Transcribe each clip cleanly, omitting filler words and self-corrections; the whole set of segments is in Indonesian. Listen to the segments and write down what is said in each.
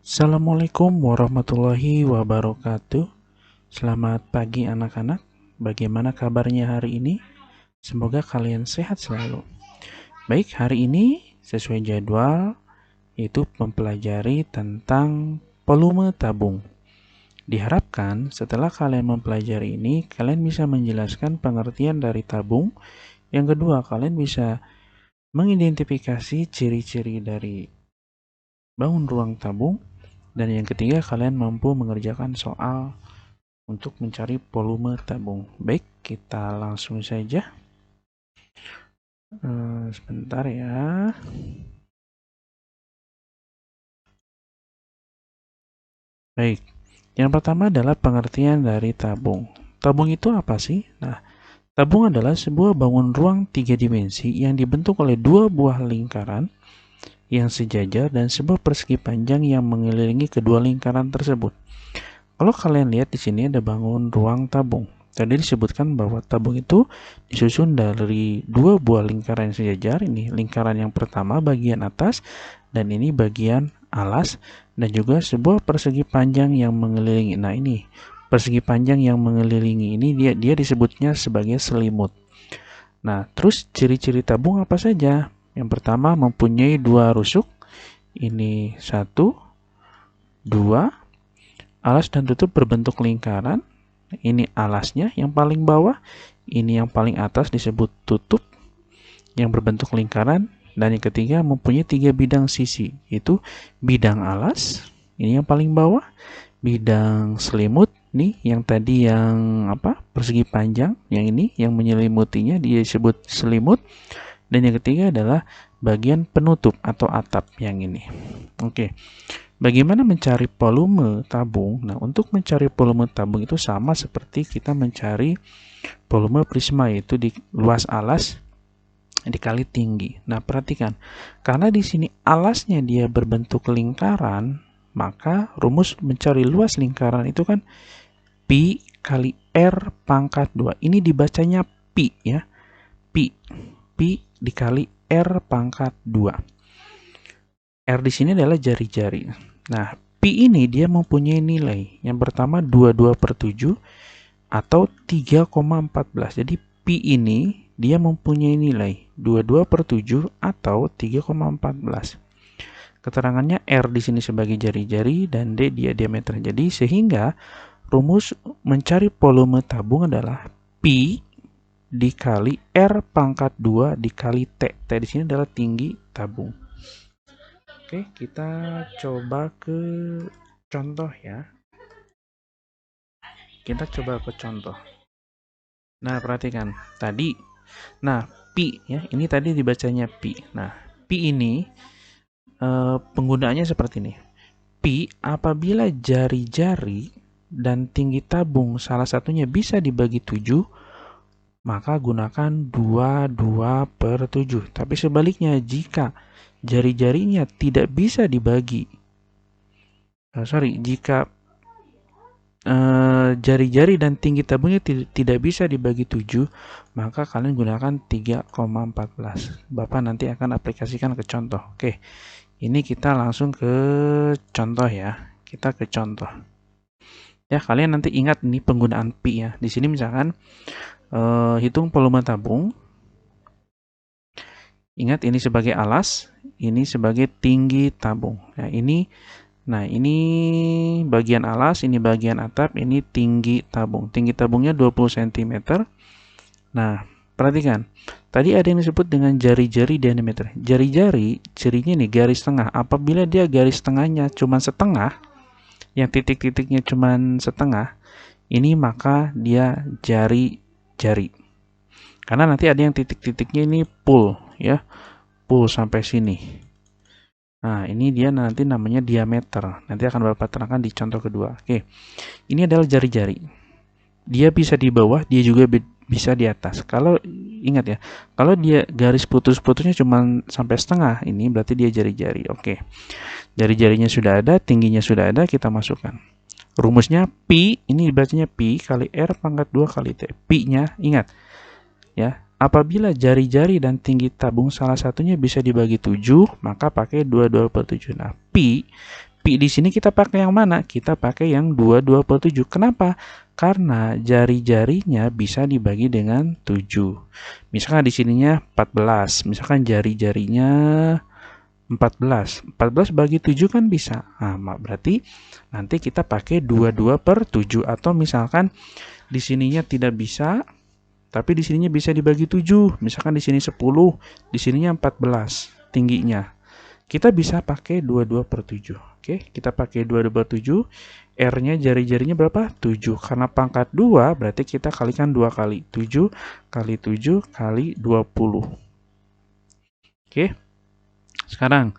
Assalamualaikum warahmatullahi wabarakatuh. Selamat pagi anak-anak. Bagaimana kabarnya hari ini? Semoga kalian sehat selalu. Baik, hari ini sesuai jadwal yaitu mempelajari tentang volume tabung. Diharapkan setelah kalian mempelajari ini, kalian bisa menjelaskan pengertian dari tabung. Yang kedua, kalian bisa mengidentifikasi ciri-ciri dari bangun ruang tabung. Dan yang ketiga, kalian mampu mengerjakan soal untuk mencari volume tabung. Baik, kita langsung saja. Sebentar ya. Baik, yang pertama adalah pengertian dari tabung. Tabung itu apa sih? Nah, tabung adalah sebuah bangun ruang 3 dimensi yang dibentuk oleh dua buah lingkaran yang sejajar dan sebuah persegi panjang yang mengelilingi kedua lingkaran tersebut. Kalau kalian lihat di sini ada bangun ruang tabung. Tadi disebutkan bahwa tabung itu disusun dari dua buah lingkaran yang sejajar. Ini lingkaran yang pertama bagian atas dan ini bagian alas, dan juga sebuah persegi panjang yang mengelilingi. Nah, ini persegi panjang yang mengelilingi ini dia disebutnya sebagai selimut. Nah, terus ciri-ciri tabung apa saja? Yang pertama mempunyai dua rusuk. Ini 1, 2. Alas dan tutup berbentuk lingkaran. Ini alasnya yang paling bawah. Ini yang paling atas disebut tutup yang berbentuk lingkaran. Dan yang ketiga mempunyai 3 bidang sisi, yaitu bidang alas, ini yang paling bawah, bidang selimut, nih yang tadi yang persegi panjang, yang ini yang menyelimutinya dia disebut selimut, dan yang ketiga adalah bagian penutup atau atap yang ini. Oke. Bagaimana mencari volume tabung? Nah, untuk mencari volume tabung itu sama seperti kita mencari volume prisma, yaitu di luas alas dikali tinggi. Nah, perhatikan. Karena di sini alasnya dia berbentuk lingkaran, maka rumus mencari luas lingkaran itu kan pi kali R pangkat 2. Ini dibacanya pi ya. Pi. Pi dikali R pangkat 2. R di sini adalah jari-jari. Nah, pi ini dia mempunyai nilai. Yang pertama 22/7 atau 3,14. Jadi pi ini dia mempunyai nilai 22/7 atau 3,14. Keterangannya R di sini sebagai jari-jari dan D dia diameter. Jadi sehingga rumus mencari volume tabung adalah pi dikali R pangkat 2 dikali T. T di sini adalah tinggi tabung. Oke, kita coba ke contoh ya. Kita coba ke contoh. Nah, perhatikan. Tadi, pi ya, ini tadi dibacanya pi. Nah, pi ini penggunaannya seperti ini. Pi apabila jari-jari dan tinggi tabung salah satunya bisa dibagi 7, maka gunakan 22/7. Tapi sebaliknya, jika jari-jarinya tidak bisa dibagi, jika jari-jari dan tinggi tabungnya tidak bisa dibagi 7, maka kalian gunakan 3,14. Bapak nanti akan aplikasikan ke contoh. Oke, ini kita langsung ke contoh ya. Kita ke contoh. Ya, kalian nanti ingat nih penggunaan pi ya. Di sini misalkan hitung volume tabung. Ingat ini sebagai alas, ini sebagai tinggi tabung. Nah, ini bagian alas, ini bagian atap, ini tinggi tabung. Tinggi tabungnya 20 cm. Nah, perhatikan. Tadi ada yang disebut dengan jari-jari diameter. Jari-jari, cirinya nih garis tengah. Apabila dia garis tengahnya cuma setengah, yang titik-titiknya cuma setengah, ini maka dia jari-jari. Karena nanti ada yang titik-titiknya ini full, ya. Full sampai sini. Nah, ini dia nanti namanya diameter. Nanti akan Bapak terangkan di contoh kedua. Oke, ini adalah jari-jari. Dia bisa di bawah, dia juga bisa di atas. Kalau ingat ya, kalau dia garis putus-putusnya cuma sampai setengah, ini berarti dia jari-jari. Oke, jari-jarinya sudah ada, tingginya sudah ada, kita masukkan. Rumusnya pi, ini dibacanya pi kali R pangkat 2 kali T. Pi-nya, ingat ya, Apabila jari-jari dan tinggi tabung salah satunya bisa dibagi 7, maka pakai 22/7. Nah, pi di sini kita pakai yang mana? Kita pakai yang 22/7. Kenapa? Karena jari-jarinya bisa dibagi dengan 7. Misalkan di sininya 14. Misalkan jari-jarinya 14. 14 bagi 7 kan bisa. Nah, berarti nanti kita pakai 22/7. Atau misalkan di sininya tidak bisa, tapi di sininya bisa dibagi 7. Misalkan di sini 10, di sininya 14 tingginya. Kita bisa pakai 22/7. Oke, kita pakai 22/7. R-nya jari-jarinya berapa? 7. Karena pangkat 2, berarti kita kalikan 2 kali. 7 kali 7 kali 20. Oke. Sekarang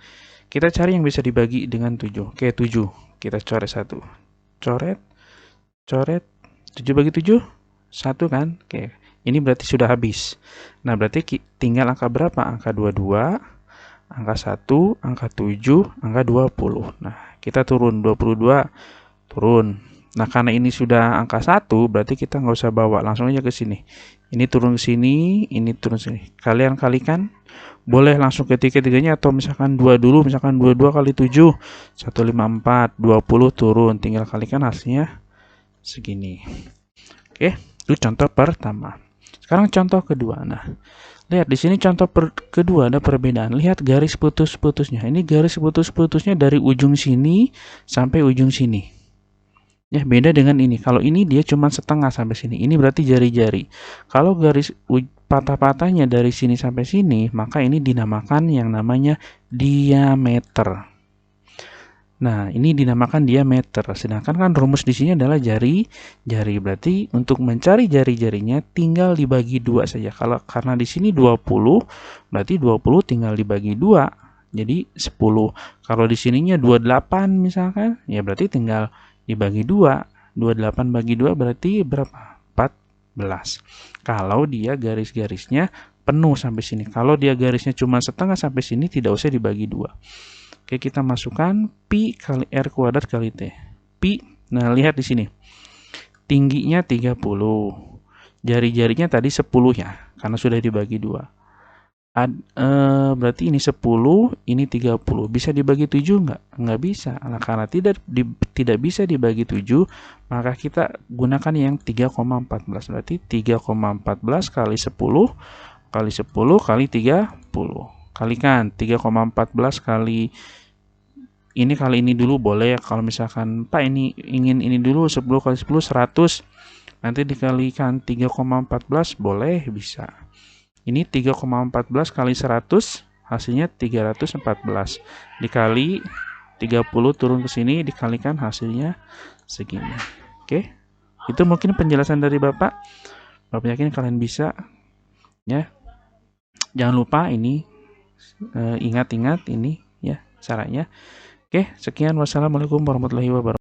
kita cari yang bisa dibagi dengan 7. Oke, 7. Kita coret 1. Coret. Coret. 7 bagi 7? 1 kan? Oke. Ini berarti sudah habis. Nah, berarti tinggal angka berapa? Angka 22, angka 1, angka 7, angka 20. Nah, kita turun 22, turun. Nah, karena ini sudah angka 1, berarti kita nggak usah bawa, langsung aja ke sini. Ini turun ke sini, ini turun ke sini. Kalian kalikan, boleh langsung ke tiga-tiganya atau misalkan 2 dulu, misalkan 22 kali 7, 154, 20 turun. Tinggal kalikan hasilnya segini. Oke, itu contoh pertama. Sekarang contoh kedua. Nah, lihat di sini contoh kedua ada perbedaan. Lihat garis putus-putusnya. Ini garis putus-putusnya dari ujung sini sampai ujung sini. Ya, beda dengan ini. Kalau ini dia cuma setengah sampai sini. Ini berarti jari-jari. Kalau garis patah-patahnya dari sini sampai sini, maka ini dinamakan yang namanya diameter. Nah, ini dinamakan diameter. Sedangkan kan rumus di sini adalah jari-jari. Berarti untuk mencari jari-jarinya tinggal dibagi 2 saja. Karena di sini 20, berarti 20 tinggal dibagi 2. Jadi 10. Kalau di sininya 28 misalkan, ya berarti tinggal dibagi 2. 28 bagi 2 berarti berapa? 14. Kalau dia garis-garisnya penuh sampai sini. Kalau dia garisnya cuma setengah sampai sini, tidak usah dibagi 2. Oke, kita masukkan pi kali R kuadrat kali T. Pi, nah lihat di sini. Tingginya 30. Jari-jarinya tadi 10 ya, karena sudah dibagi 2. Berarti ini 10, ini 30. Bisa dibagi 7 enggak? Enggak bisa. Nah, karena tidak bisa dibagi 7, maka kita gunakan yang 3,14. Berarti 3,14 kali 10 kali 10 kali 30. Kalikan 3,14 kali ini kali ini dulu boleh. Kalau misalkan Pak ini ingin ini dulu 10 kali 10 100, nanti dikalikan 3,14 boleh, bisa. Ini 3,14 kali 100 hasilnya 314 dikali 30 turun ke sini dikalikan hasilnya segini. Oke, itu mungkin penjelasan dari Bapak. Bapak yakin kalian bisa ya. Jangan lupa ini ingat-ingat ini ya caranya. Oke, sekian. Wassalamualaikum warahmatullahi wabarakatuh.